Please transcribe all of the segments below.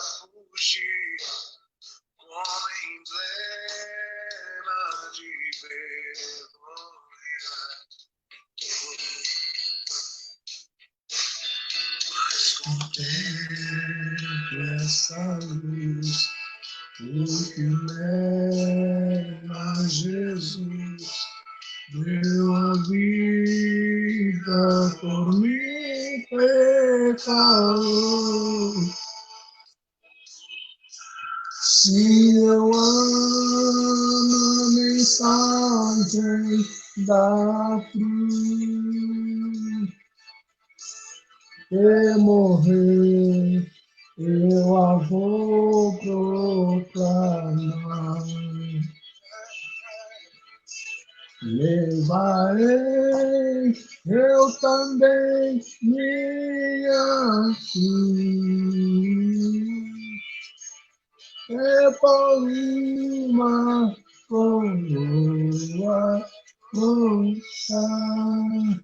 fugir, como emblema de vergonha. Mas contemple essa luz, o que leva a Jesus, deu a vida por mim, pecador. Se eu amo a mensagem da cruz, e morrer, eu a vou proclamar. Levarei eu também minha cruz, e por uma coroa lançar.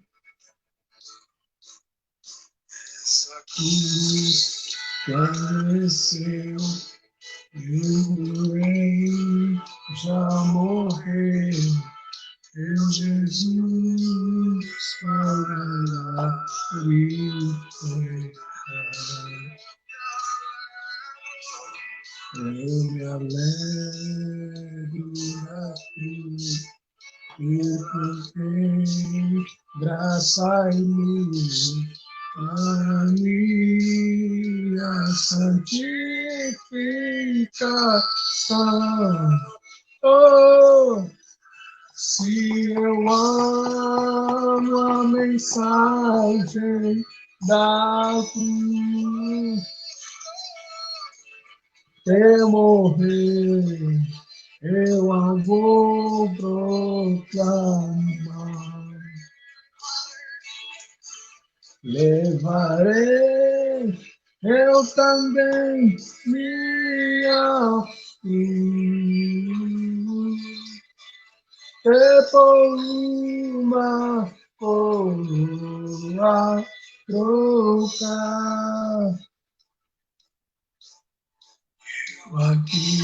Essa cruz careceu, e o rei já morreu. Em Jesus para eu me alegro na cruz, e porque graça e luz a minha santificação. Oh! Se eu amo a mensagem da cruz, até morrer, eu a vou proclamar. Levarei eu também minha cruz, e por uma coroa trocar. Aqui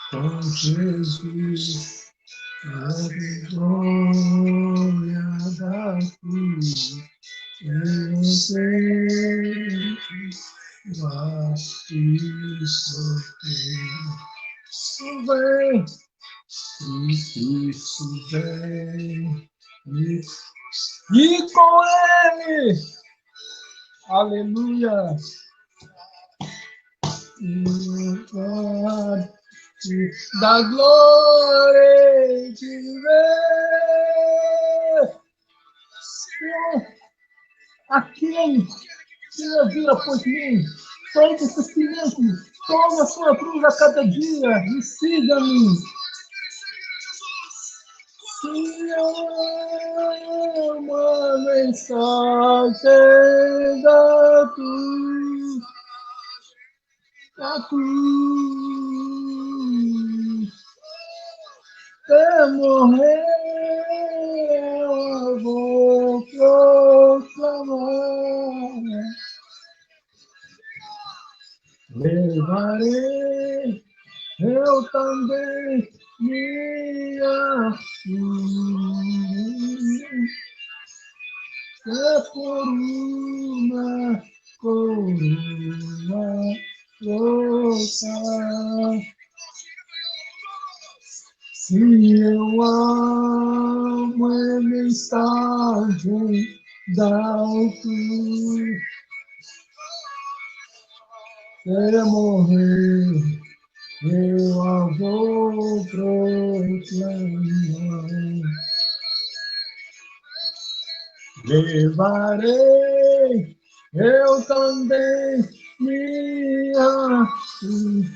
com Jesus, a vitória da cruz, eu sei vai isso vem. Isso vem e com ele, aleluia, da glória de ver aquele que havia por mim, todo sustento, toma a sua cruz a cada dia e siga-me. Se eu amo a mensagem da cruz, até morrer eu vou proclamar. Levarei eu também minha cruz, é por uma coroa trocar. Se eu amo a mensagem da cruz, é morrer, eu a vou proclamar. Levarei eu também minha cruz,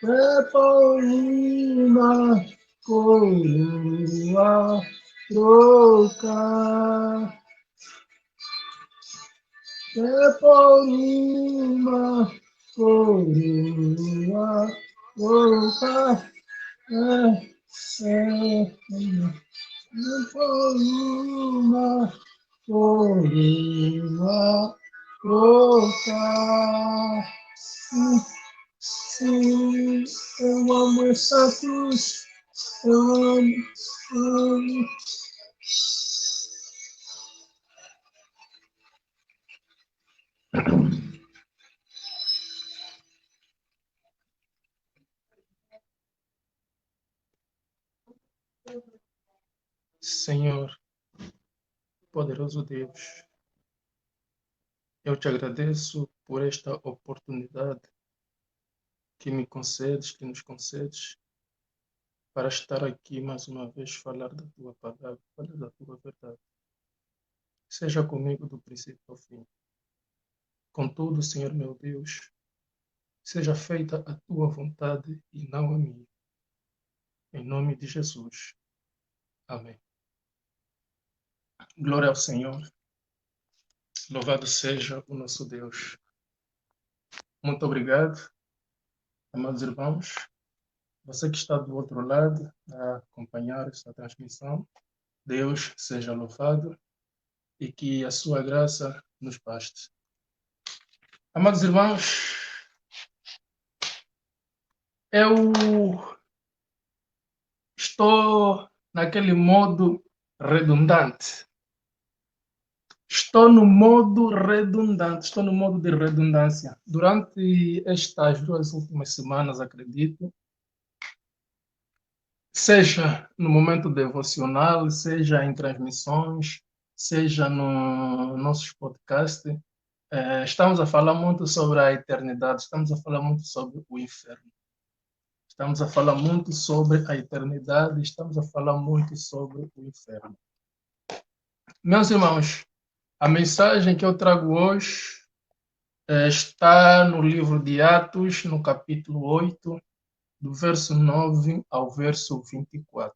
é por uma coroa trocar, é por uma coroa trocar, é por uma coroa trocar. Sim, eu amo essa cruz. Eu amo, amo. Senhor, poderoso Deus, eu te agradeço por esta oportunidade que me concedes, que nos concedes, para estar aqui mais uma vez falar da tua palavra, falar da tua verdade. Seja comigo do princípio ao fim. Contudo, Senhor meu Deus, seja feita a tua vontade e não a minha. Em nome de Jesus. Amém. Glória ao Senhor. Louvado seja o nosso Deus. Muito obrigado, amados irmãos. Você que está do outro lado a acompanhar esta transmissão, Deus seja louvado e que a sua graça nos baste. Amados irmãos, eu estou naquele modo redundante. Estou no modo redundante, estou no modo de redundância. Durante estas 2 últimas semanas, acredito, seja no momento devocional, seja em transmissões, seja no nossos podcasts, estamos a falar muito sobre a eternidade, estamos a falar muito sobre o inferno. Estamos a falar muito sobre a eternidade, estamos a falar muito sobre o inferno. Meus irmãos, a mensagem que eu trago hoje está no livro de Atos, no capítulo 8, do verso 9 ao verso 24.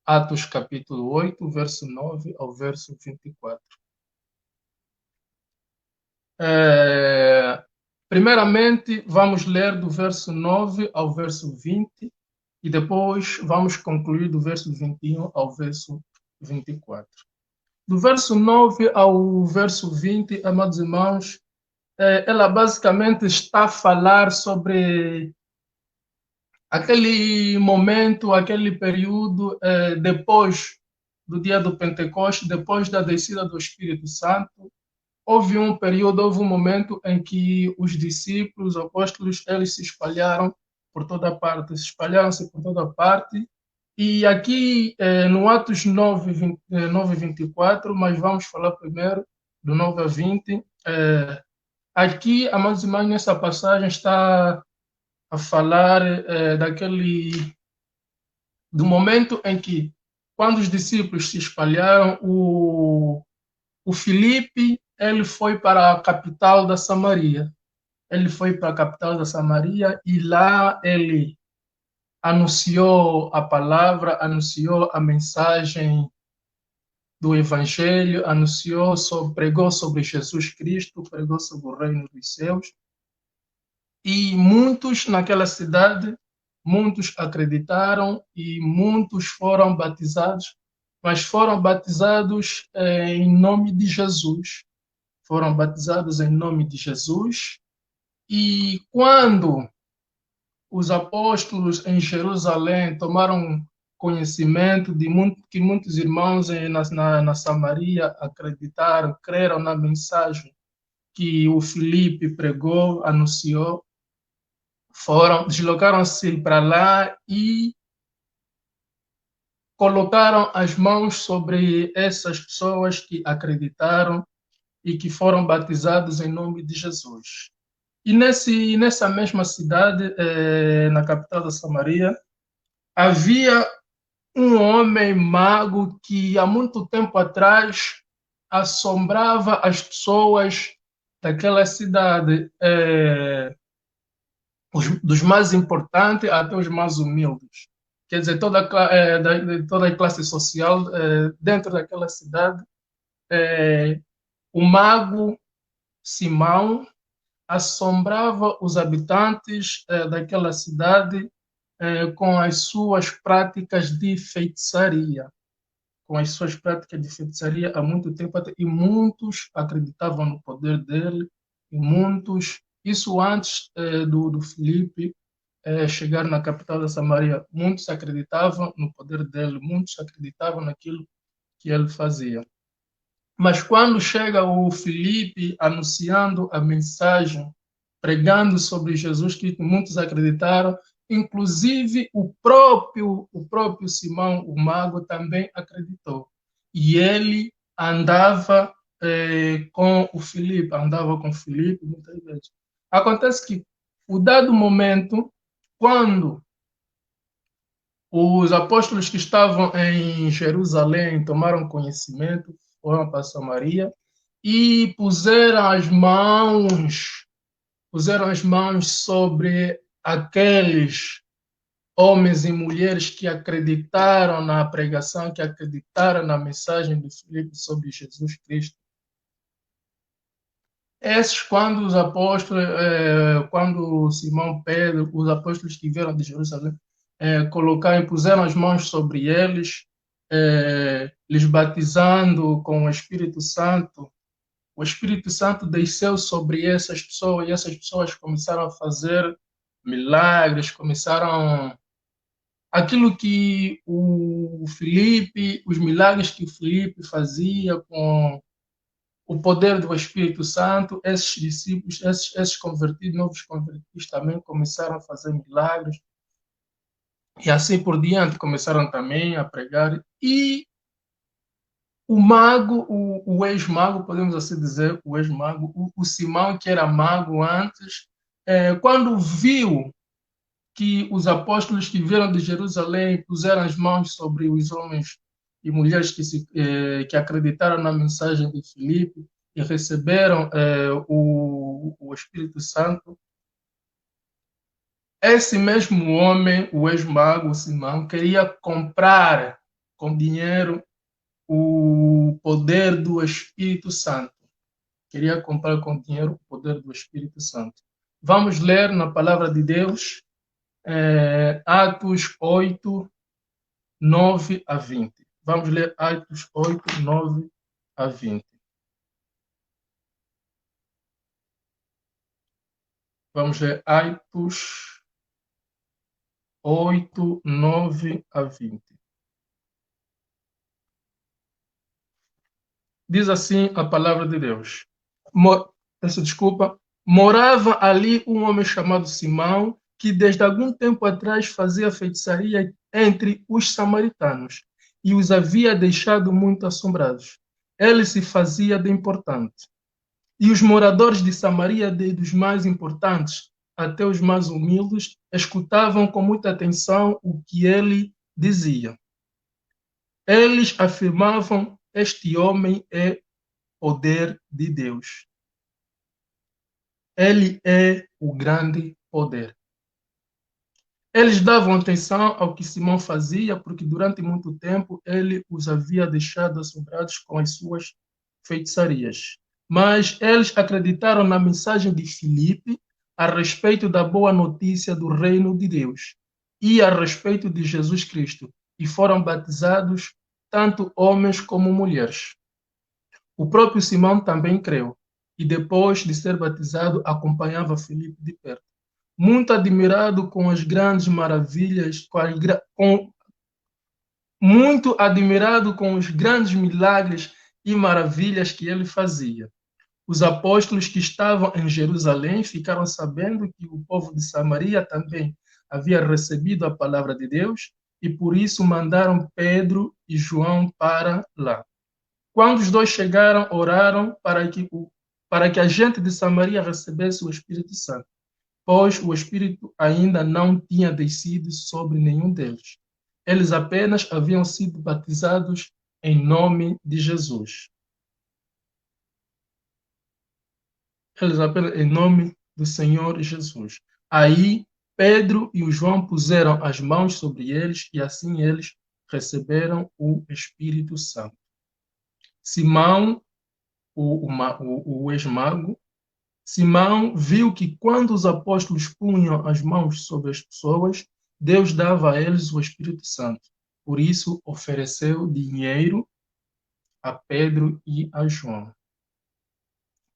Atos, capítulo 8, verso 9 ao verso 24. Primeiramente, vamos ler do verso 9 ao verso 20 e depois vamos concluir do verso 21 ao verso 24. Do verso 9 ao verso 20, amados irmãos, ela basicamente está a falar sobre aquele momento, aquele período depois do dia do Pentecostes, depois da descida do Espírito Santo. Houve um período, houve um momento em que os discípulos, os apóstolos, eles se espalharam por toda parte, se espalharam-se por toda parte. E aqui no Atos 9, 24, mas vamos falar primeiro do 9 a 20. Aqui, amados irmãos, nessa passagem está a falar do momento em que, quando os discípulos se espalharam, o Filipe, ele foi para a capital da Samaria. Ele foi para a capital da Samaria e lá ele anunciou a palavra, anunciou a mensagem do Evangelho, pregou sobre Jesus Cristo, pregou sobre o reino dos céus. E muitos naquela cidade, muitos acreditaram e muitos foram batizados, mas foram batizados em nome de Jesus. Foram batizados em nome de Jesus. E quando os apóstolos em Jerusalém tomaram conhecimento de que muitos irmãos na Samaria acreditaram, creram na mensagem que o Filipe pregou, anunciou, deslocaram-se para lá e colocaram as mãos sobre essas pessoas que acreditaram e que foram batizados em nome de Jesus. E nessa mesma cidade, na capital da Samaria, havia um homem mago que há muito tempo atrás assombrava as pessoas daquela cidade, dos mais importantes até os mais humildes. Quer dizer, toda a classe social dentro daquela cidade. O mago Simão assombrava os habitantes daquela cidade com as suas práticas de feitiçaria. com as suas práticas de feitiçaria há muito tempo, e muitos acreditavam no poder dele, e muitos, isso antes do Filipe chegar na capital da Samaria, muitos acreditavam no poder dele, muitos acreditavam naquilo que ele fazia. Mas quando chega o Filipe anunciando a mensagem, pregando sobre Jesus Cristo, muitos acreditaram, inclusive o próprio Simão, o mago, também acreditou. E ele andava com o Filipe, muitas vezes. Acontece que, o dado momento, quando os apóstolos que estavam em Jerusalém tomaram conhecimento, foram para Samaria e puseram as mãos sobre aqueles homens e mulheres que acreditaram na pregação, que acreditaram na mensagem de Filipe sobre Jesus Cristo. Esses, quando Simão Pedro, os apóstolos que vieram de Jerusalém, puseram as mãos sobre eles, lhes batizando com o Espírito Santo. O Espírito Santo desceu sobre essas pessoas e essas pessoas começaram a fazer milagres, começaram aquilo que os milagres que o Filipe fazia com o poder do Espírito Santo. Esses discípulos, esses convertidos, novos convertidos também começaram a fazer milagres e assim por diante, começaram também a pregar. E o mago, o ex-mago, podemos assim dizer, o ex-mago, o Simão, que era mago antes, quando viu que os apóstolos que vieram de Jerusalém puseram as mãos sobre os homens e mulheres que acreditaram na mensagem de Filipe e receberam o Espírito Santo, esse mesmo homem, o ex-mago Simão, queria comprar com dinheiro o poder do Espírito Santo. Queria comprar com dinheiro o poder do Espírito Santo. Vamos ler na palavra de Deus, Atos 8, 9 a 20. Vamos ler Atos 8, 9 a 20. Vamos ler Atos 8, 9 a 20. Diz assim a palavra de Deus. Peço desculpa. Morava ali um homem chamado Simão, que desde algum tempo atrás fazia feitiçaria entre os samaritanos e os havia deixado muito assombrados. Ele se fazia de importante. E os moradores de Samaria, desde os mais importantes até os mais humildes, escutavam com muita atenção o que ele dizia. Eles afirmavam: este homem é poder de Deus. Ele é o grande poder. Eles davam atenção ao que Simão fazia, porque durante muito tempo ele os havia deixado assombrados com as suas feitiçarias. Mas eles acreditaram na mensagem de Filipe a respeito da boa notícia do reino de Deus e a respeito de Jesus Cristo, e foram batizados tanto homens como mulheres. O próprio Simão também creu, e depois de ser batizado acompanhava Filipe de perto, muito admirado com as grandes maravilhas, muito admirado com os grandes milagres e maravilhas que ele fazia. Os apóstolos que estavam em Jerusalém ficaram sabendo que o povo de Samaria também havia recebido a palavra de Deus e por isso mandaram Pedro e João para lá. Quando os dois chegaram, oraram para que a gente de Samaria recebesse o Espírito Santo, pois o Espírito ainda não tinha descido sobre nenhum deles. Eles apenas haviam sido batizados em nome de Jesus. Eles apenas em nome do Senhor Jesus. Aí Pedro e o João puseram as mãos sobre eles e assim eles receberam o Espírito Santo. Simão, o ex-mago, Simão viu que quando os apóstolos punham as mãos sobre as pessoas, Deus dava a eles o Espírito Santo. Por isso, ofereceu dinheiro a Pedro e a João,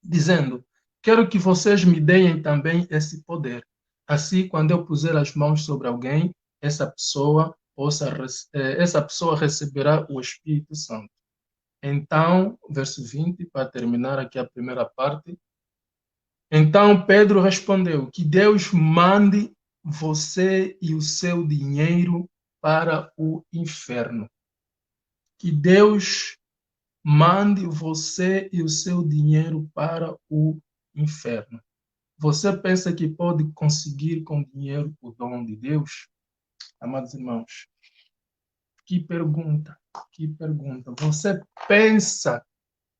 dizendo: quero que vocês me deem também esse poder. Assim, quando eu puser as mãos sobre alguém, essa pessoa receberá o Espírito Santo. Então, verso 20, para terminar aqui a primeira parte. Então Pedro respondeu: que Deus mande você e o seu dinheiro para o inferno. Que Deus mande você e o seu dinheiro para o inferno. Você pensa que pode conseguir com dinheiro o dom de Deus? Amados irmãos, que pergunta, que pergunta. Você pensa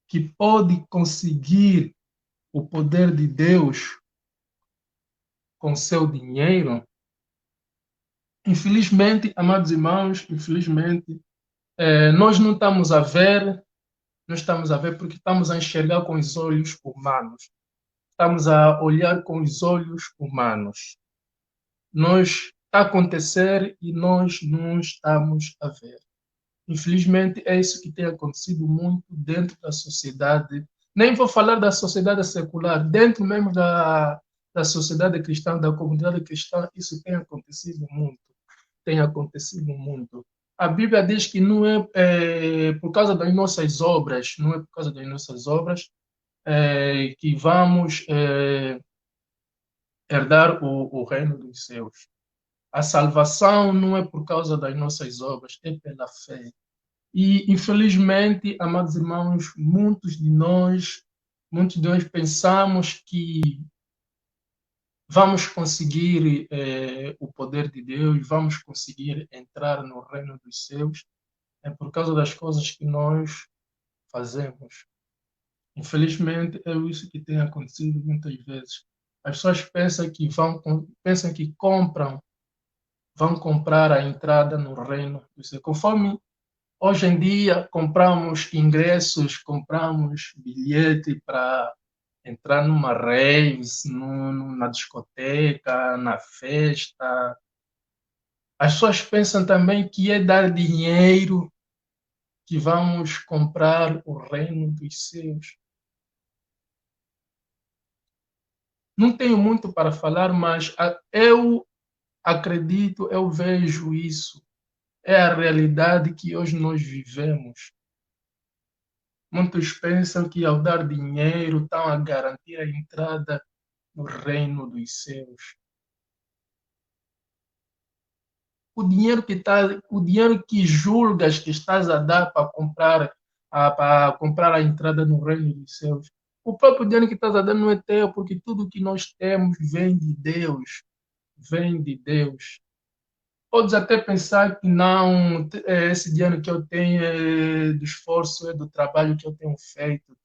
que pode conseguir o poder de Deus com seu dinheiro? Infelizmente, amados irmãos, infelizmente, nós não estamos a ver, não estamos a ver porque estamos a enxergar com os olhos humanos. Estamos a olhar com os olhos humanos. Nós está a acontecer e nós não estamos a ver. Infelizmente, é isso que tem acontecido muito dentro da sociedade. Nem vou falar da sociedade secular, dentro mesmo da sociedade cristã, da comunidade cristã, isso tem acontecido muito. Tem acontecido muito. A Bíblia diz que não é por causa das nossas obras, não é por causa das nossas obras que vamos herdar o reino dos céus. A salvação não é por causa das nossas obras, é pela fé. E, infelizmente, amados irmãos, muitos de nós pensamos que vamos conseguir o poder de Deus, vamos conseguir entrar no reino dos céus, é por causa das coisas que nós fazemos. Infelizmente, é isso que tem acontecido muitas vezes. As pessoas pensam que vão comprar a entrada no reino dos céus. Conforme hoje em dia compramos ingressos, compramos bilhete para entrar numa rave, na discoteca, na festa. As pessoas pensam também que é dar dinheiro que vamos comprar o reino dos céus. Não tenho muito para falar, mas eu acredito, eu vejo isso. É a realidade que hoje nós vivemos. Muitos pensam que ao dar dinheiro estão a garantir a entrada no reino dos céus. O dinheiro que julgas que estás a dar para comprar a entrada no reino dos céus, o próprio dinheiro que estás a dar não é teu, porque tudo que nós temos vem de Deus, vem de Deus. Podes até pensar que não, esse dinheiro que eu tenho é do esforço, é do trabalho que eu tenho feito.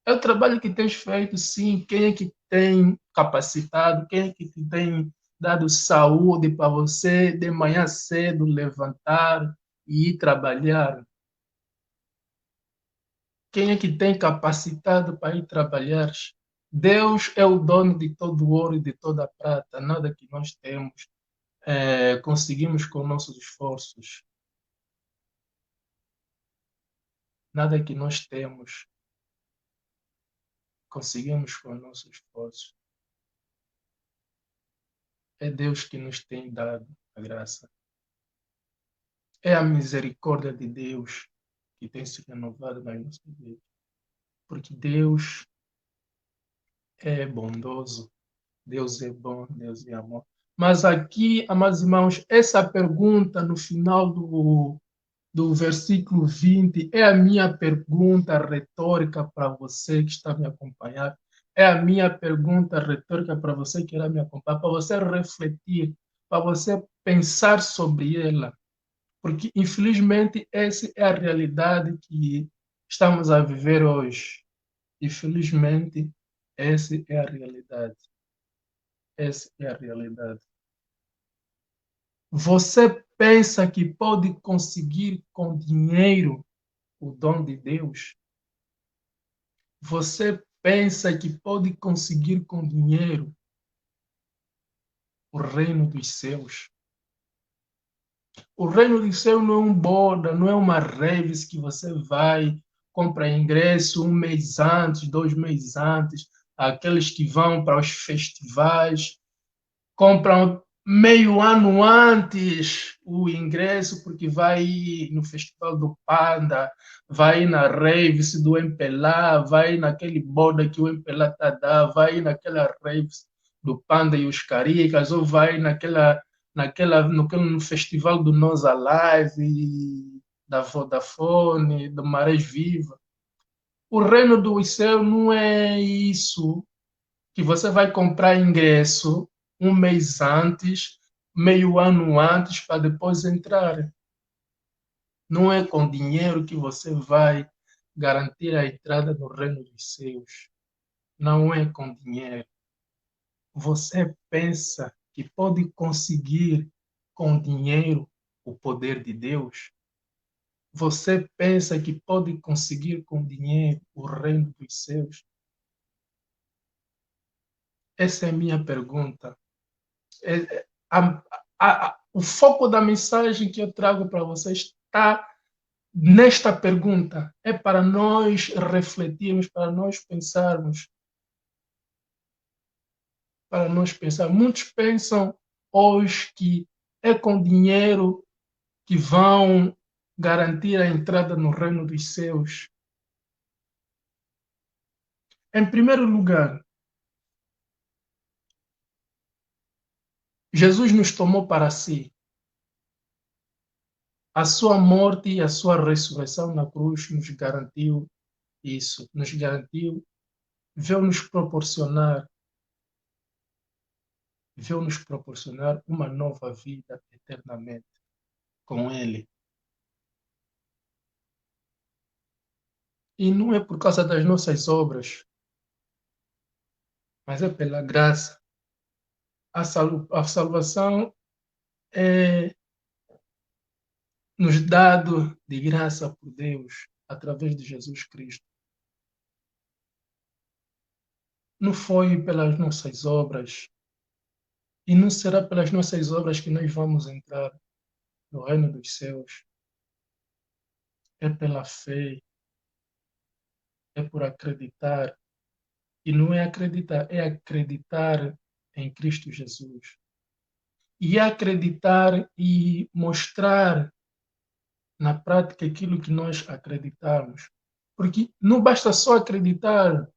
É o trabalho que tens feito, sim. Quem é que tem capacitado? Quem é que te tem dado saúde para você de manhã cedo levantar e ir trabalhar? Quem é que tem capacitado para ir trabalhar? Deus é o dono de todo o ouro e de toda a prata. Nada que nós temos conseguimos com nossos esforços. Nada que nós temos conseguimos com nossos esforços. É Deus que nos tem dado a graça. É a misericórdia de Deus que tem se renovado nas nossas vidas. Porque Deus é bondoso, Deus é bom, Deus é amor. Mas aqui, amados irmãos, essa pergunta no final do versículo 20 é a minha pergunta retórica para você que está me acompanhando. É a minha pergunta retórica para você que irá me acompanhar, para você refletir, para você pensar sobre ela. Porque, infelizmente, essa é a realidade que estamos a viver hoje. Infelizmente, essa é a realidade. Essa é a realidade. Você pensa que pode conseguir com dinheiro o dom de Deus? Você pensa que pode conseguir com dinheiro o reino dos céus? O reino do céu não é um boda, não é uma rave que você vai, compra ingresso um mês antes, 2 meses antes, aqueles que vão para os festivais, compram meio ano antes o ingresso, porque vai no Festival do Panda, vai na raves do MPLA, vai naquele boda que o MPLA está dando, vai naquela raves do Panda e os Caricas, ou vai no Festival do Nós Alive, da Vodafone, do Marés Viva. O reino do céu não é isso que você vai comprar ingresso um mês antes, meio ano antes, para depois entrar. Não é com dinheiro que você vai garantir a entrada no reino dos céus. Não é com dinheiro. Você pensa que pode conseguir com dinheiro o poder de Deus? Você pensa que pode conseguir com dinheiro o reino dos céus? Essa é a minha pergunta. A, o foco da mensagem que eu trago para vocês está nesta pergunta. É para nós refletirmos, para nós pensarmos, para nós pensar. Muitos pensam hoje que é com dinheiro que vão garantir a entrada no reino dos céus. Em primeiro lugar, Jesus nos tomou para si. A sua morte e a sua ressurreição na cruz nos garantiu isso, nos garantiu, veio nos proporcionar uma nova vida eternamente com Ele. E não é por causa das nossas obras, mas é pela graça. A salvação é nos dado de graça por Deus através de Jesus Cristo. Não foi pelas nossas obras e não será pelas nossas obras que nós vamos entrar no reino dos céus. É pela fé, é por acreditar. E não é acreditar em Cristo Jesus. E acreditar e mostrar na prática aquilo que nós acreditamos. Porque não basta só acreditar,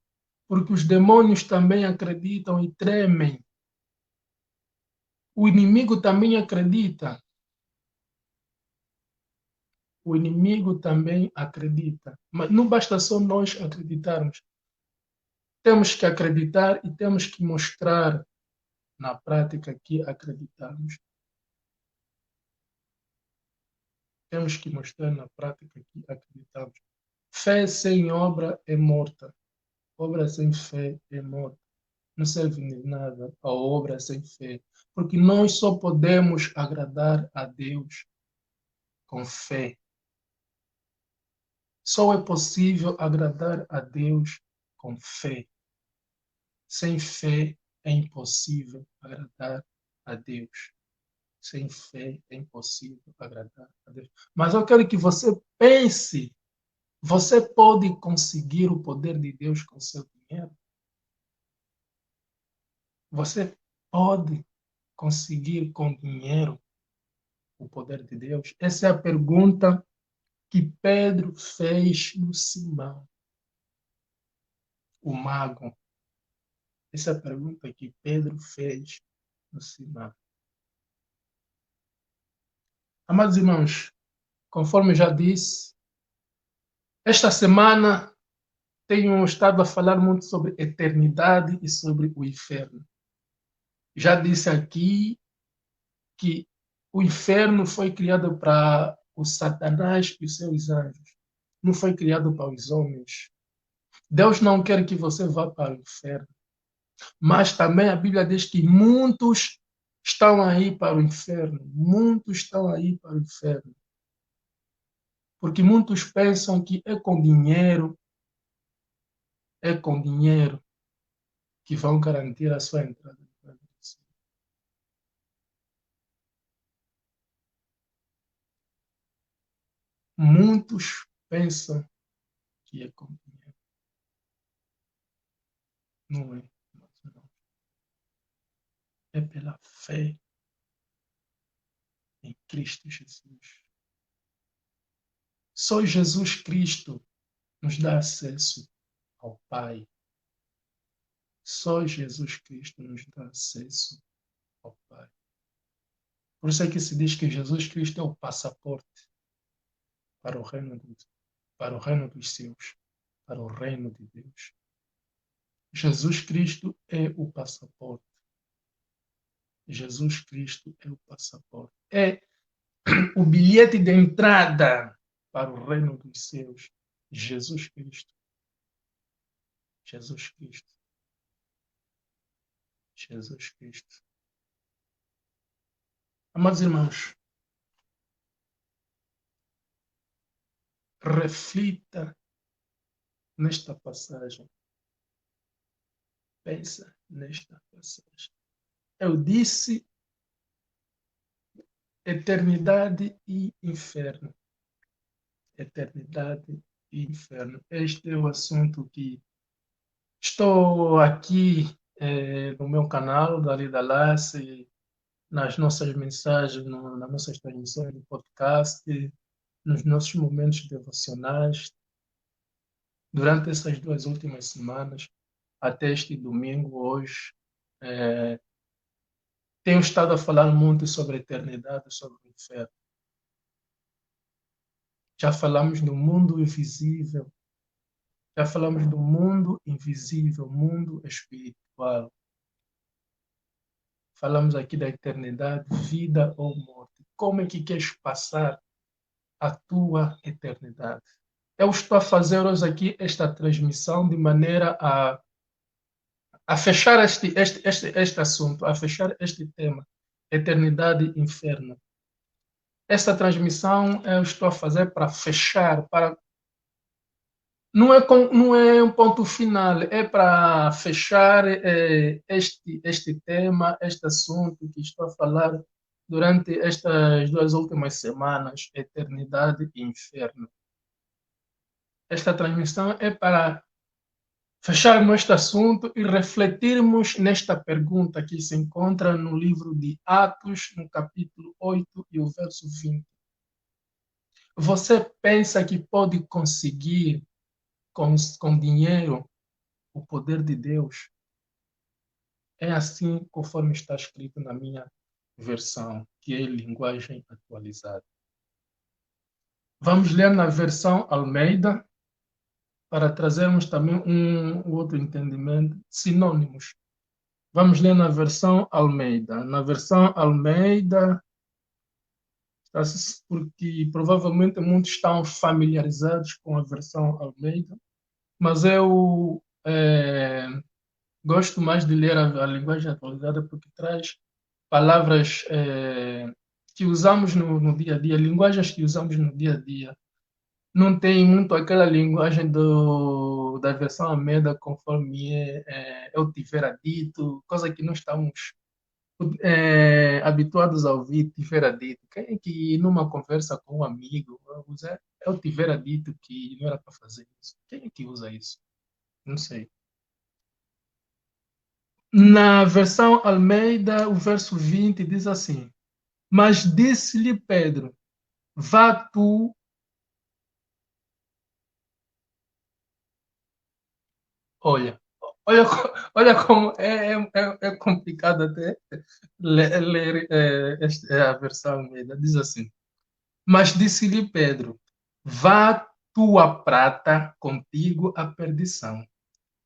porque os demônios também acreditam e tremem. O inimigo também acredita. O inimigo também acredita. Mas não basta só nós acreditarmos. Temos que acreditar e temos que mostrar na prática que acreditamos. Temos que mostrar na prática que acreditamos. Fé sem obra é morta. Obra sem fé é morta. Não serve de nada a obra sem fé. Porque nós só podemos agradar a Deus com fé. Só é possível agradar a Deus com fé. Sem fé é impossível agradar a Deus. Sem fé é impossível agradar a Deus. Mas eu quero que você pense. Você pode conseguir o poder de Deus com seu dinheiro? Você pode conseguir com dinheiro o poder de Deus? Essa é a pergunta que Pedro fez no Simão, o mago. Essa é a pergunta que Pedro fez no Simão. Amados irmãos, conforme eu já disse, esta semana tenho estado a falar muito sobre eternidade e sobre o inferno. Já disse aqui que o inferno foi criado para o Satanás e os seus anjos. Não foi criado para os homens. Deus não quer que você vá para o inferno. Mas também a Bíblia diz que muitos estão aí para o inferno. Muitos estão aí para o inferno. Porque muitos pensam que é com dinheiro que vão garantir a sua entrada. No reino dos céus. muitos pensam que é com dinheiro. Não é. Não. É pela fé em Cristo Jesus. Só Jesus Cristo nos dá acesso ao Pai. Só Jesus Cristo nos dá acesso ao Pai. Por isso é que se diz que Jesus Cristo é o passaporte para o para o reino dos céus, para o reino de Deus. Jesus Cristo é o passaporte. Jesus Cristo é o passaporte. É o bilhete de entrada para o reino dos céus. Jesus Cristo. Jesus Cristo. Jesus Cristo. Amados irmãos, reflita nesta passagem. Pensa nesta passagem. Eu disse eternidade e inferno. Eternidade e inferno. Este é o assunto que estou aqui no meu canal, Dali da Lace, nas nossas mensagens, nas nossas transmissões do podcast, nos nossos momentos devocionais, durante essas 2 últimas semanas, até este domingo, hoje, tenho estado a falar muito sobre a eternidade, sobre o inferno. Já falamos do mundo invisível, já falamos do mundo invisível, mundo espiritual. Falamos aqui da eternidade, vida ou morte. Como é que queres passar a tua eternidade? Eu estou a fazer hoje aqui esta transmissão de maneira a fechar este assunto, a fechar este tema, eternidade e inferno. Esta transmissão eu estou a fazer para fechar, para não é um ponto final, é para fechar este tema, este assunto que estou a falar durante estas 2 últimas semanas, eternidade e inferno. Esta transmissão é para fecharmos este assunto e refletirmos nesta pergunta que se encontra no livro de Atos, no capítulo 8 e o verso 20. Você pensa que pode conseguir com dinheiro o poder de Deus? É assim conforme está escrito na minha versão, que é linguagem atualizada. Vamos ler na versão Almeida, para trazermos também um outro entendimento, sinônimos. Vamos ler na versão Almeida. Na versão Almeida, porque provavelmente muitos estão familiarizados com a versão Almeida, mas eu gosto mais de ler a linguagem atualizada porque traz palavras que usamos no dia a dia, linguagens que usamos no dia a dia. Não tem muito aquela linguagem da versão Almeida, conforme eu tivera dito, coisa que não estamos habituados a ouvir tivera dito. Quem é que numa conversa com um amigo usa eu tivera dito que não era para fazer isso? Quem é que usa isso? Não sei. Na versão Almeida, o verso 20 diz assim: Mas disse-lhe Pedro, vá tu. Olha, olha, olha como é complicado até ler a versão Almeida. Diz assim: Mas disse-lhe Pedro, vá tua prata contigo à perdição,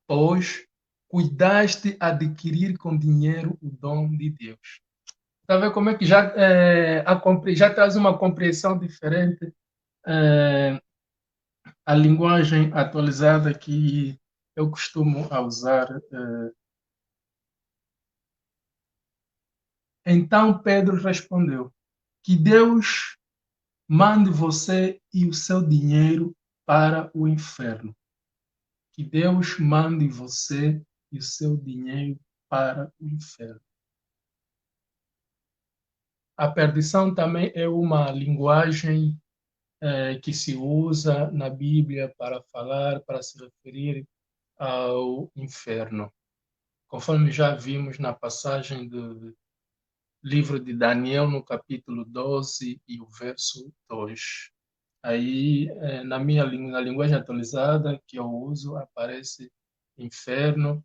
pois cuidaste adquirir com dinheiro o dom de Deus. Está a ver como é que já traz uma compreensão diferente eh, a linguagem atualizada que eu costumo usar. Então Pedro respondeu: Que Deus mande você e o seu dinheiro para o inferno. Que Deus mande você e o seu dinheiro para o inferno. A perdição também é uma linguagem que se usa na Bíblia para falar, para se referir ao inferno. Conforme já vimos na passagem do livro de Daniel, no capítulo 12 e o verso 2. Aí, na minha na linguagem atualizada que eu uso, aparece inferno,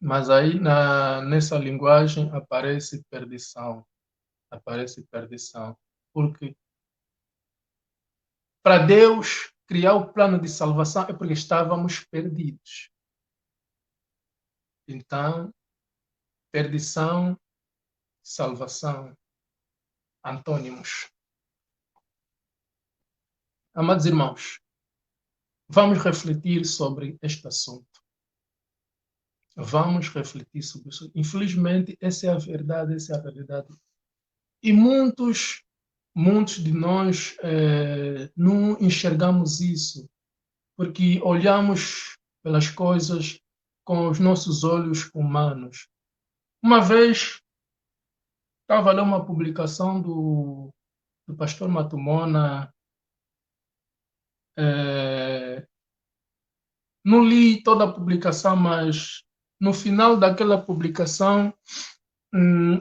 mas aí nessa linguagem aparece perdição. Aparece perdição. Porque para Deus criar o plano de salvação é porque estávamos perdidos. Então, perdição, salvação, antônimos. Amados irmãos, vamos refletir sobre este assunto. Vamos refletir sobre isso. Infelizmente, essa é a verdade, essa é a realidade. E muitos de nós não enxergamos isso, porque olhamos pelas coisas com os nossos olhos humanos. Uma vez estava lendo uma publicação do pastor Matumona, não li toda a publicação, mas no final daquela publicação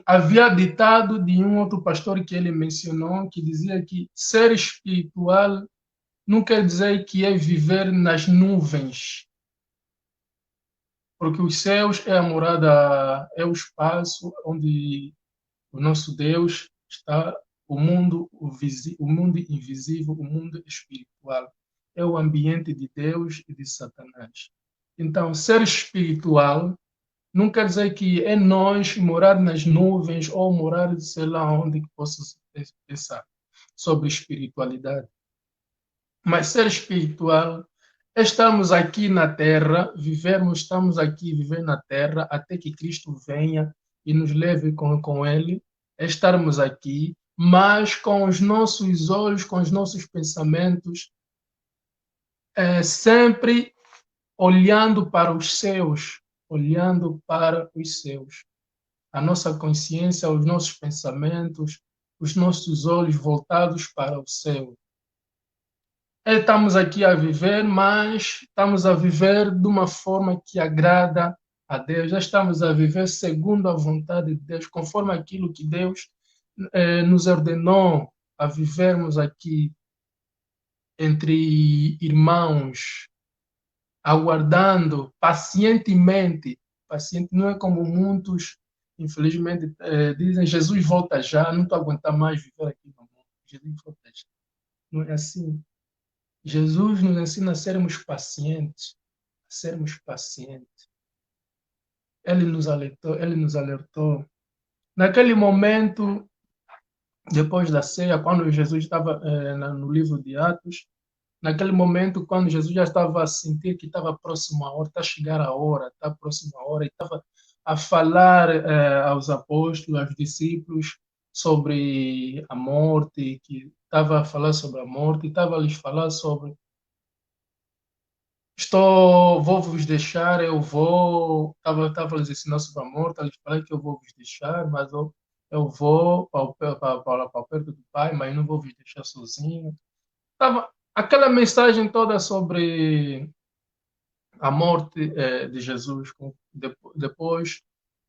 havia ditado de um outro pastor que ele mencionou, que dizia que ser espiritual não quer dizer que é viver nas nuvens, porque os céus é a morada, é o espaço onde o nosso Deus está, o mundo invisível, o mundo espiritual. É o ambiente de Deus e de Satanás. Então, ser espiritual não quer dizer que é nós morar nas nuvens ou morar, sei lá, onde que possa pensar sobre espiritualidade. Mas ser espiritual é estarmos aqui na Terra, estamos aqui vivendo na Terra até que Cristo venha e nos leve com Ele, é estarmos aqui, mas com os nossos olhos, com os nossos pensamentos, sempre olhando para os céus, olhando para os céus. A nossa consciência, os nossos pensamentos, os nossos olhos voltados para o céu. Estamos aqui a viver, mas estamos a viver de uma forma que agrada a Deus. Já estamos a viver segundo a vontade de Deus, conforme aquilo que Deus nos ordenou a vivermos aqui entre irmãos, aguardando pacientemente. Paciente não é como muitos, infelizmente, dizem: Jesus volta já, não estou aguentando mais viver aqui no mundo. Jesus volta já. Não é assim. Jesus nos ensina a sermos pacientes, a sermos pacientes. Ele nos alertou, ele nos alertou. Naquele momento, depois da ceia, quando Jesus estava no livro de Atos, naquele momento, quando Jesus já estava a sentir que estava próximo a hora, está a chegar a hora, está próximo a hora, e estava a falar aos apóstolos, aos discípulos, sobre a morte, que estava a falar sobre a morte, estava a lhes falar sobre vou vos deixar, estava lhes ensinando sobre a morte, lhes falei que eu vou vos deixar, mas eu vou para o perto do Pai, mas não vou vos deixar sozinho. Tava aquela mensagem toda sobre a morte de Jesus, depois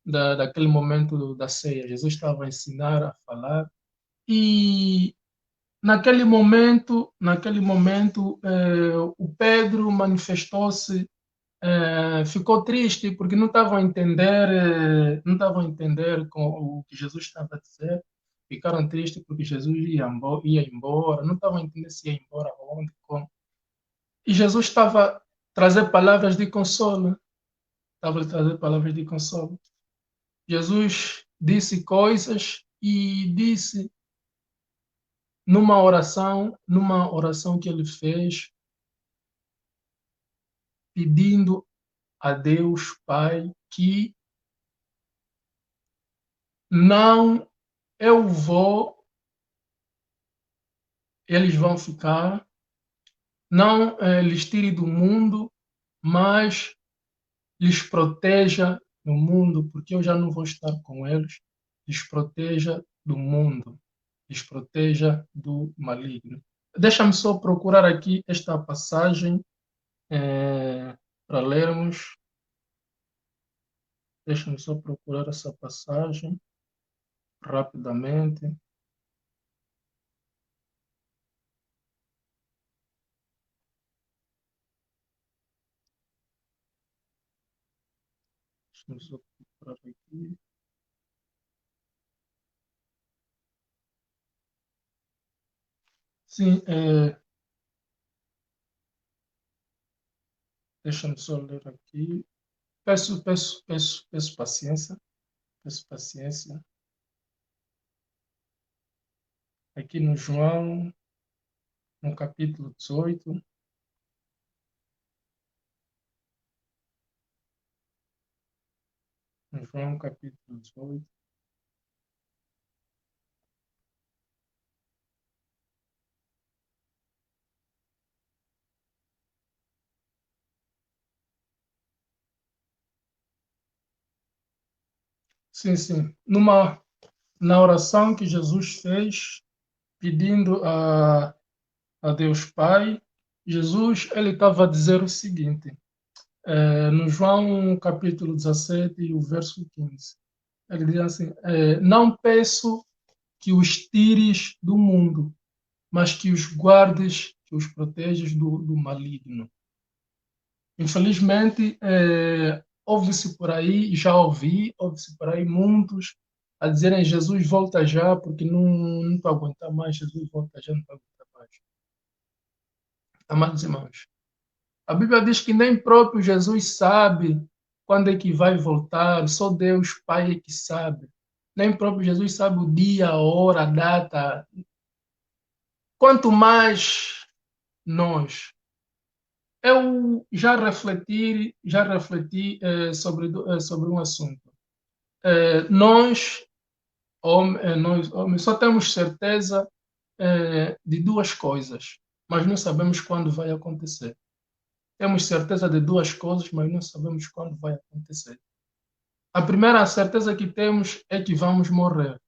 daquele momento da ceia. Jesus estava a ensinar, a falar, e naquele momento o Pedro manifestou-se, ficou triste porque não estavam a entender, com o que Jesus estava a dizer. Ficaram tristes porque Jesus ia embora, não estavam a entender se ia embora onde, como. E Jesus estava a trazer palavras de consolo, estava a trazer palavras de consolo. Jesus disse coisas e disse numa oração que ele fez, pedindo a Deus Pai que não, eu vou, eles vão ficar, não lhes tire do mundo, mas lhes proteja no mundo, porque eu já não vou estar com eles, lhes proteja do mundo, lhes proteja do maligno. Deixa-me só procurar aqui esta passagem para lermos. Deixa-me só procurar essa passagem rapidamente. Deixa-me só procurar aqui. Sim, deixa-me só ler aqui. Peço paciência. Peço paciência. Aqui no João, no capítulo 18. No João, capítulo 18. Sim, sim. Na oração que Jesus fez, pedindo a Deus Pai, Jesus ele estava a dizer o seguinte, no João capítulo 17 e o verso 15. Ele diz assim, não peço que os tires do mundo, mas que os guardes, que os protejas do maligno. Infelizmente, ouve-se por aí, já ouve-se por aí muitos a dizerem Jesus volta já, porque não estou a aguentar mais, Jesus volta já, não estou a aguentar mais. Amados irmãos, a Bíblia diz que nem próprio Jesus sabe quando é que vai voltar, só Deus Pai é que sabe. Nem próprio Jesus sabe o dia, a hora, a data. Quanto mais nós. Eu já refleti sobre um assunto. Nós, homens, só temos certeza de duas coisas, mas não sabemos quando vai acontecer. Temos certeza de duas coisas, mas não sabemos quando vai acontecer. A primeira certeza que temos é que vamos morrer,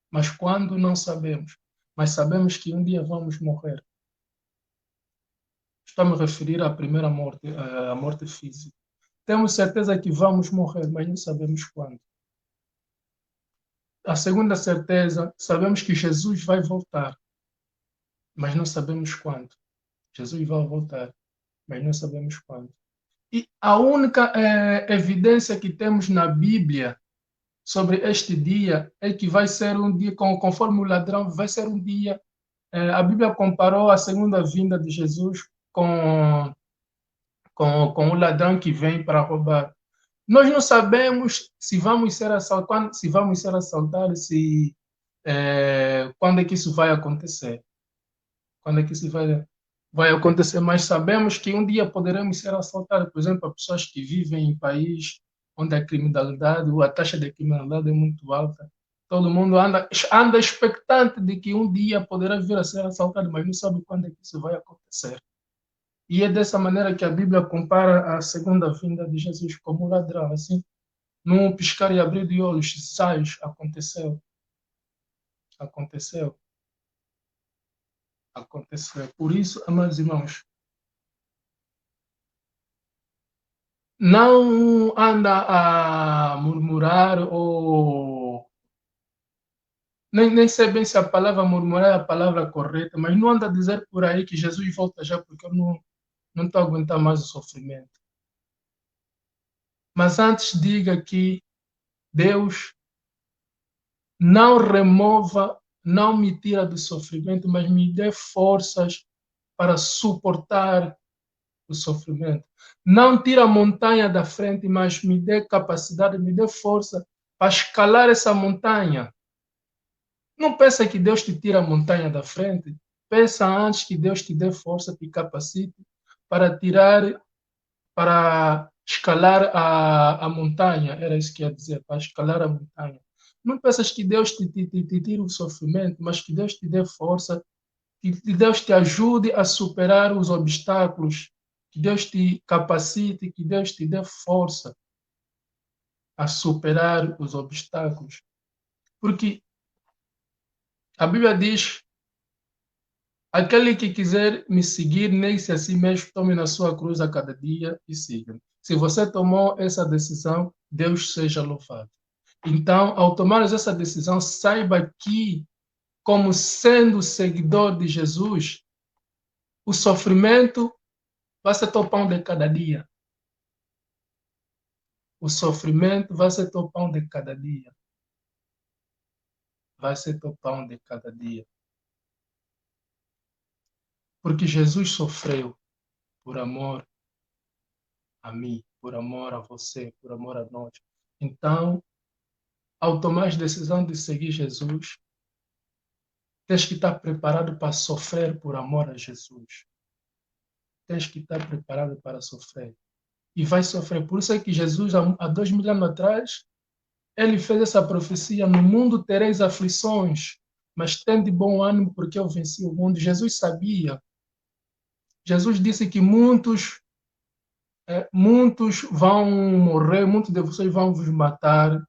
mas quando não sabemos. Mas sabemos que um dia vamos morrer. Estou a me referir à primeira morte, à morte física. Temos certeza que vamos morrer, mas não sabemos quando. A segunda certeza, sabemos que Jesus vai voltar, mas não sabemos quando. Jesus vai voltar, mas não sabemos quando. E a única evidência que temos na Bíblia sobre este dia é que vai ser um dia, conforme o ladrão, vai ser um dia. A Bíblia comparou a segunda vinda de Jesus com o ladrão que vem para roubar. Nós não sabemos se vamos ser assaltados, quando é que isso vai acontecer. Quando é que isso vai acontecer, mas sabemos que um dia poderemos ser assaltados, por exemplo, a pessoas que vivem em país onde a criminalidade, a taxa de criminalidade é muito alta. Todo mundo anda expectante de que um dia poderá vir a ser assaltado, mas não sabe quando é que isso vai acontecer. E é dessa maneira que a Bíblia compara a segunda vinda de Jesus como um ladrão, assim, num piscar e abrir de olhos, sais, aconteceu, aconteceu, aconteceu. Por isso, amados irmãos, não anda a murmurar ou nem sei bem se a palavra murmurar é a palavra correta, mas não anda a dizer por aí que Jesus volta já porque eu não estou a aguentar mais o sofrimento. Mas antes diga que Deus não remova, não me tira do sofrimento, mas me dê forças para suportar o sofrimento. Não tira a montanha da frente, mas me dê capacidade, me dê força para escalar essa montanha. Não pensa que Deus te tira a montanha da frente. Pensa antes que Deus te dê força, te capacite para tirar, para escalar a montanha. Era isso que ia dizer, para escalar a montanha. Não pensas que Deus te tira o sofrimento, mas que Deus te dê força, que Deus te ajude a superar os obstáculos, que Deus te capacite, que Deus te dê força a superar os obstáculos. Porque a Bíblia diz Aquele que quiser me seguir, negue-se a si mesmo, tome na sua cruz a cada dia e siga-me. Se você tomou essa decisão, Deus seja louvado. Então, ao tomar essa decisão, saiba que, como sendo seguidor de Jesus, o sofrimento vai ser teu pão de cada dia. O sofrimento vai ser teu pão de cada dia. Vai ser teu pão de cada dia. Porque Jesus sofreu por amor a mim, por amor a você, por amor a nós. Então, ao tomar a decisão de seguir Jesus, tens que estar preparado para sofrer por amor a Jesus. Tens que estar preparado para sofrer. E vai sofrer. Por isso é que Jesus, há 2000 anos atrás, ele fez essa profecia: no mundo tereis aflições, mas tende bom ânimo porque eu venci o mundo. Jesus sabia. Jesus disse que muitos vão morrer, muitos de vocês vão vos matar.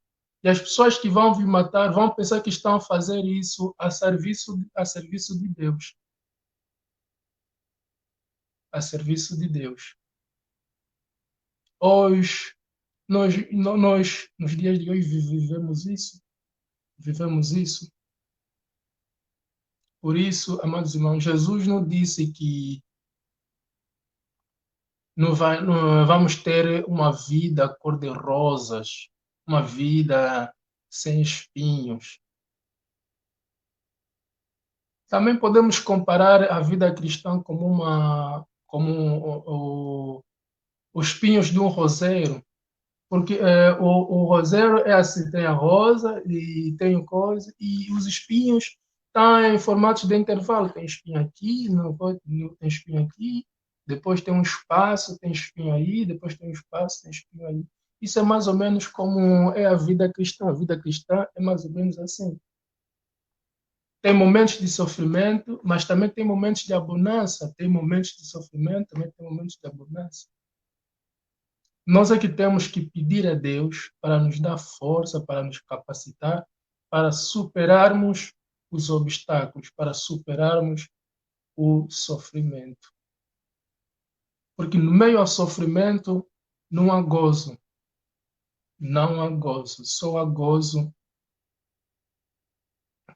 E as pessoas que vão vos matar vão pensar que estão a fazer isso a serviço de Deus. A serviço de Deus. Hoje, nós nos dias de hoje, vivemos isso. Vivemos isso. Por isso, amados irmãos, Jesus não disse que não vamos ter uma vida cor-de-rosas, uma vida sem espinhos. Também podemos comparar a vida cristã como os espinhos de um roseiro, porque o roseiro é assim, tem a rosa e tem o coisa, e os espinhos estão em formatos de intervalo, tem espinho aqui, tem espinho aqui, depois tem um espaço, tem espinho aí, depois tem um espaço, tem espinho aí. Isso é mais ou menos como é a vida cristã. A vida cristã é mais ou menos assim. Tem momentos de sofrimento, mas também tem momentos de abundância. Tem momentos de sofrimento, também tem momentos de abundância. Nós é que temos que pedir a Deus para nos dar força, para nos capacitar, para superarmos os obstáculos, para superarmos o sofrimento. Porque no meio ao sofrimento não há gozo. Não há gozo. Só há gozo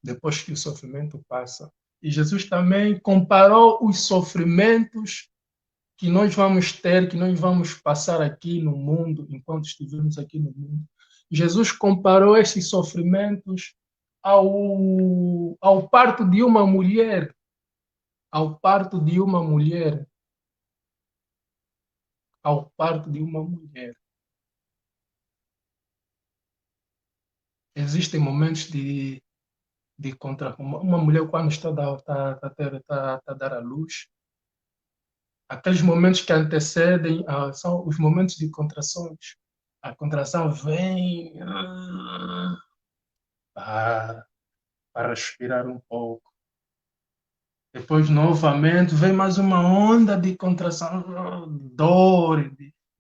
depois que o sofrimento passa. E Jesus também comparou os sofrimentos que nós vamos ter, que nós vamos passar aqui no mundo, enquanto estivermos aqui no mundo. Jesus comparou esses sofrimentos ao parto de uma mulher, ao parto de uma mulher, ao parto de uma mulher. Existem momentos de contra uma mulher quando está a dar à luz, aqueles momentos que antecedem são os momentos de contrações. A contração vem para, para respirar um pouco. Depois, novamente, vem mais uma onda de contração, de dor,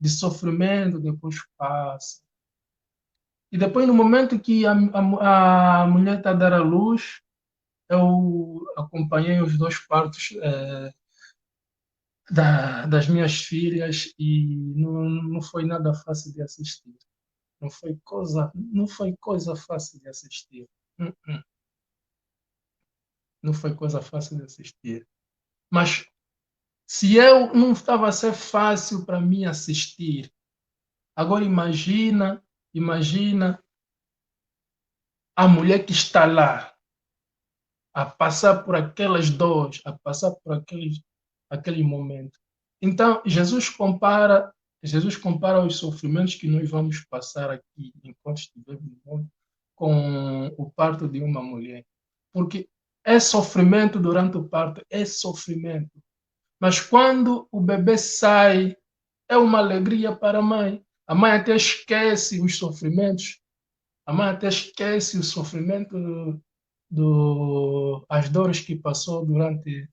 de sofrimento, depois passa. E depois, no momento que a mulher está a dar à luz, eu acompanhei os dois partos das minhas filhas e não foi nada fácil de assistir. Não foi coisa fácil de assistir. Uh-uh. Não foi coisa fácil de assistir. Mas se eu não estava a ser fácil para mim assistir, agora imagina a mulher que está lá a passar por aquelas dores, a passar por aquele momento. Então, Jesus compara os sofrimentos que nós vamos passar aqui enquanto estivermos no mundo com o parto de uma mulher. Porque é sofrimento durante o parto, é sofrimento. Mas quando o bebê sai, é uma alegria para a mãe. A mãe até esquece os sofrimentos, a mãe até esquece o sofrimento, as dores que passou durante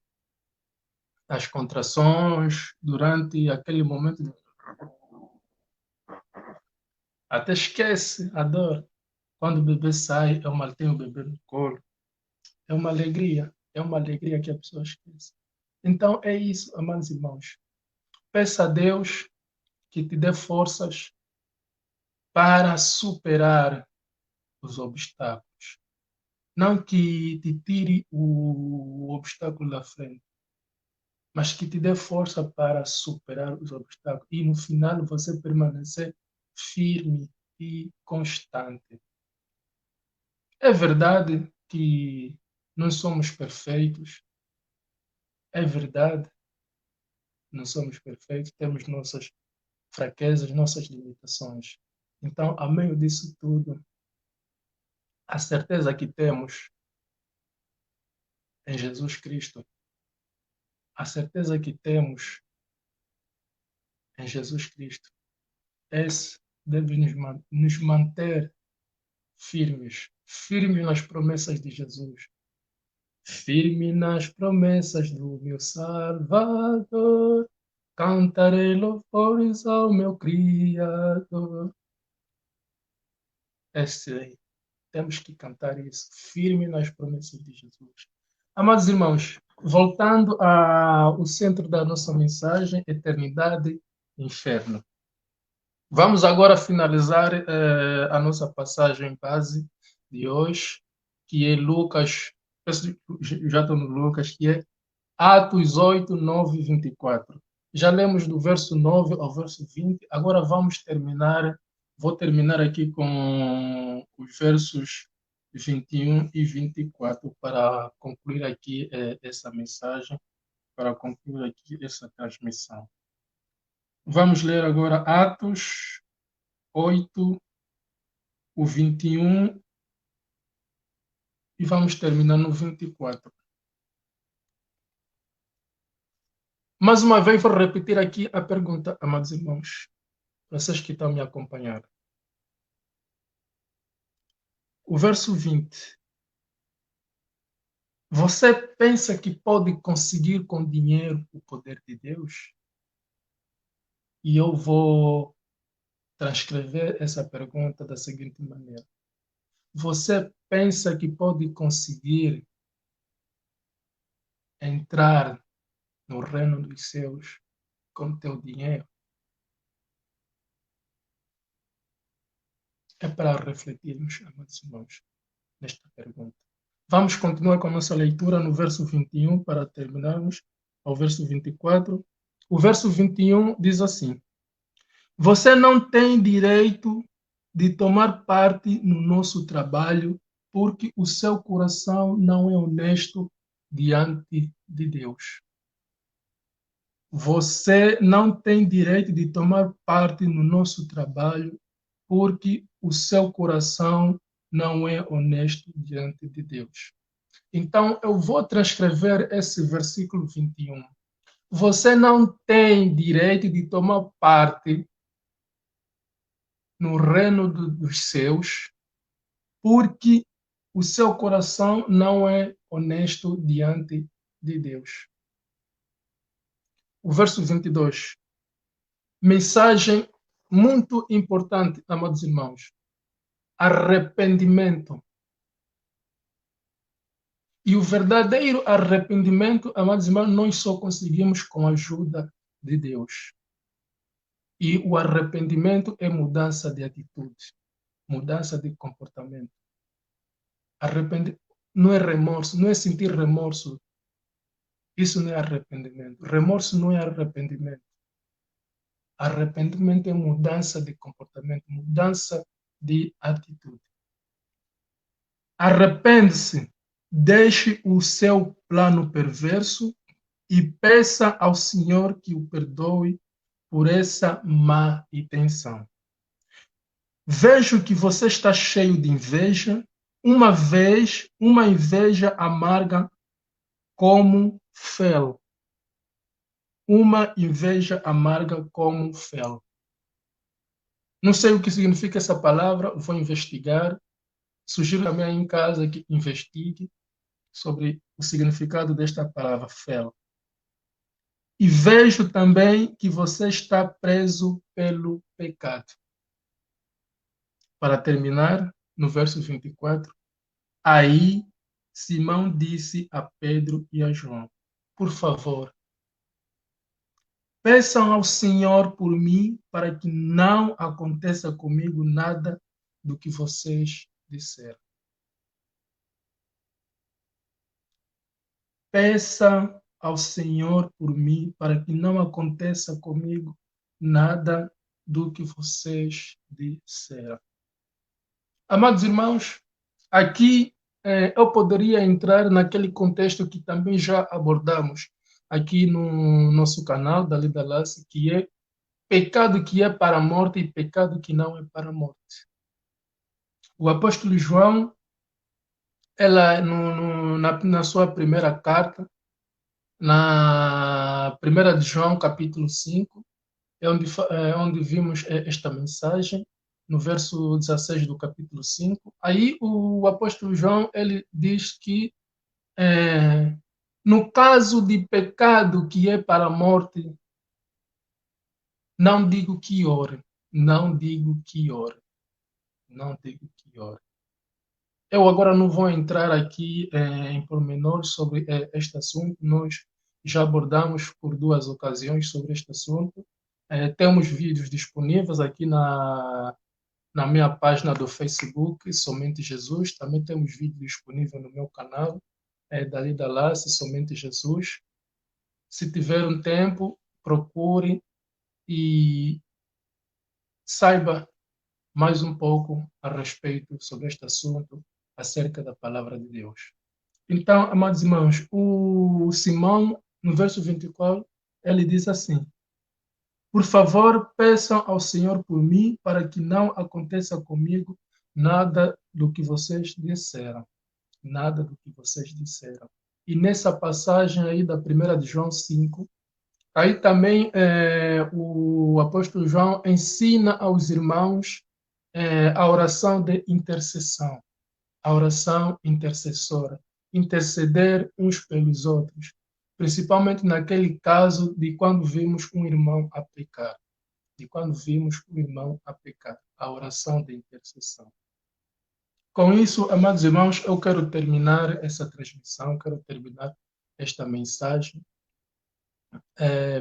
as contrações, durante aquele momento. Até esquece a dor. Quando o bebê sai, tem o bebê no colo. É uma alegria. É uma alegria que a pessoa esquece. Então é isso, amados irmãos. Peça a Deus que te dê forças para superar os obstáculos. Não que te tire o obstáculo da frente, mas que te dê força para superar os obstáculos e no final você permanecer firme e constante. É verdade que não somos perfeitos, é verdade, não somos perfeitos, temos nossas fraquezas, nossas limitações. Então, a meio disso tudo, a certeza que temos em Jesus Cristo, a certeza que temos em Jesus Cristo, esse deve nos manter firmes, firmes nas promessas de Jesus, firme nas promessas do meu Salvador, cantarei louvores ao meu Criador. Esse aí, temos que cantar isso, firme nas promessas de Jesus. Amados irmãos, voltando ao centro da nossa mensagem, eternidade, inferno. Vamos agora finalizar a nossa passagem base de hoje, que é Lucas, já estou no Lucas, que é Atos 8, 9 e 24. Já lemos do verso 9 ao verso 20, agora vou terminar aqui com os versos 21 e 24 para concluir aqui essa mensagem, para concluir aqui essa transmissão. Vamos ler agora Atos 8, o 21 e vamos terminar no 24. Mais uma vez vou repetir aqui a pergunta, amados irmãos, vocês que estão me acompanhando. O verso 20. Você pensa que pode conseguir com dinheiro o poder de Deus? E eu vou transcrever essa pergunta da seguinte maneira. Você pensa que pode conseguir entrar no reino dos céus com teu dinheiro? É para refletirmos, amados irmãos, nesta pergunta. Vamos continuar com a nossa leitura no verso 21 para terminarmos ao verso 24. O verso 21 diz assim: Você não tem direito de tomar parte no nosso trabalho porque o seu coração não é honesto diante de Deus. Você não tem direito de tomar parte no nosso trabalho porque o seu coração não é honesto diante de Deus. Então, eu vou transcrever esse versículo 21. Você não tem direito de tomar parte no reino dos céus porque o seu coração não é honesto diante de Deus. O verso 22. Mensagem muito importante, amados irmãos. Arrependimento. E o verdadeiro arrependimento, amados irmãos, nós só conseguimos com a ajuda de Deus. E o arrependimento é mudança de atitude, mudança de comportamento. Arrependimento não é remorso, não é sentir remorso. Isso não é arrependimento. Remorso não é arrependimento. Arrependimento é mudança de comportamento, mudança de atitude. Arrepende-se, deixe o seu plano perverso e peça ao Senhor que o perdoe por essa má intenção. Vejo que você está cheio de inveja, uma inveja amarga como fel. Uma inveja amarga como fel. Não sei o que significa essa palavra, vou investigar. Sugiro também aí em casa que investigue sobre o significado desta palavra, fel. E vejo também que você está preso pelo pecado. Para terminar, no verso 24, aí Simão disse a Pedro e a João: por favor, peçam ao Senhor por mim para que não aconteça comigo nada do que vocês disseram. Peçam ao Senhor por mim para que não aconteça comigo nada do que vocês disseram. Amados irmãos, aqui eu poderia entrar naquele contexto que também já abordamos aqui no nosso canal da Lida Lace, que é pecado que é para a morte e pecado que não é para a morte. O apóstolo João, na sua primeira carta, na primeira de João, capítulo 5, é onde vimos esta mensagem, no verso 16 do capítulo 5. Aí o apóstolo João, ele diz que no caso de pecado que é para a morte, não digo que ore, não digo que ore, não digo que ore. Eu agora não vou entrar aqui em pormenores sobre este assunto, nós já abordamos por duas ocasiões sobre este assunto. Temos vídeos disponíveis aqui na minha página do Facebook, Somente Jesus. Também temos vídeo disponível no meu canal, Dali da Lace, Somente Jesus. Se tiver um tempo, procure e saiba mais um pouco a respeito sobre este assunto, acerca da palavra de Deus. Então, amados irmãos, o Simão, no verso 24, ele diz assim: por favor, peçam ao Senhor por mim, para que não aconteça comigo nada do que vocês disseram. Nada do que vocês disseram. E nessa passagem aí da primeira de João 5, aí também o apóstolo João ensina aos irmãos a oração de intercessão, a oração intercessora, interceder uns pelos outros, principalmente naquele caso de quando vimos um irmão a pecar, a oração de intercessão. Com isso, amados irmãos, eu quero terminar essa transmissão, quero terminar esta mensagem,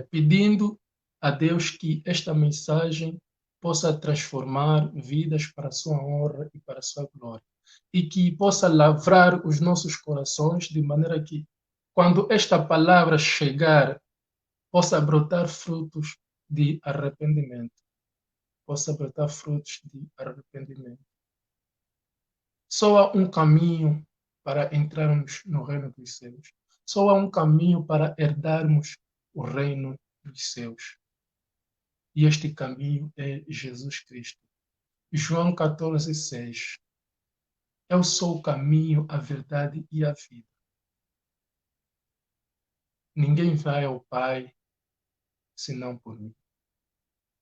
pedindo a Deus que esta mensagem possa transformar vidas para a sua honra e para a sua glória. E que possa lavrar os nossos corações de maneira que, quando esta palavra chegar, possa brotar frutos de arrependimento. Possa brotar frutos de arrependimento. Só há um caminho para entrarmos no reino dos céus. Só há um caminho para herdarmos o reino dos céus. E este caminho é Jesus Cristo. João 14,6. Eu sou o caminho, a verdade e a vida. Ninguém vai ao Pai senão por mim.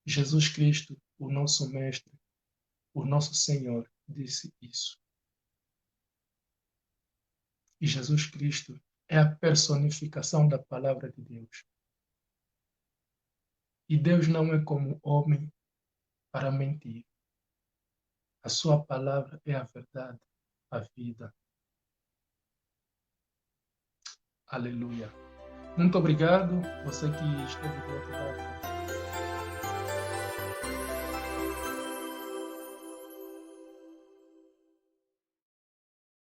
Jesus Cristo, o nosso Mestre, o nosso Senhor, disse isso. E Jesus Cristo é a personificação da palavra de Deus. E Deus não é como homem para mentir. A sua palavra é a verdade, a vida. Aleluia. Muito obrigado, você que esteve do outro lado.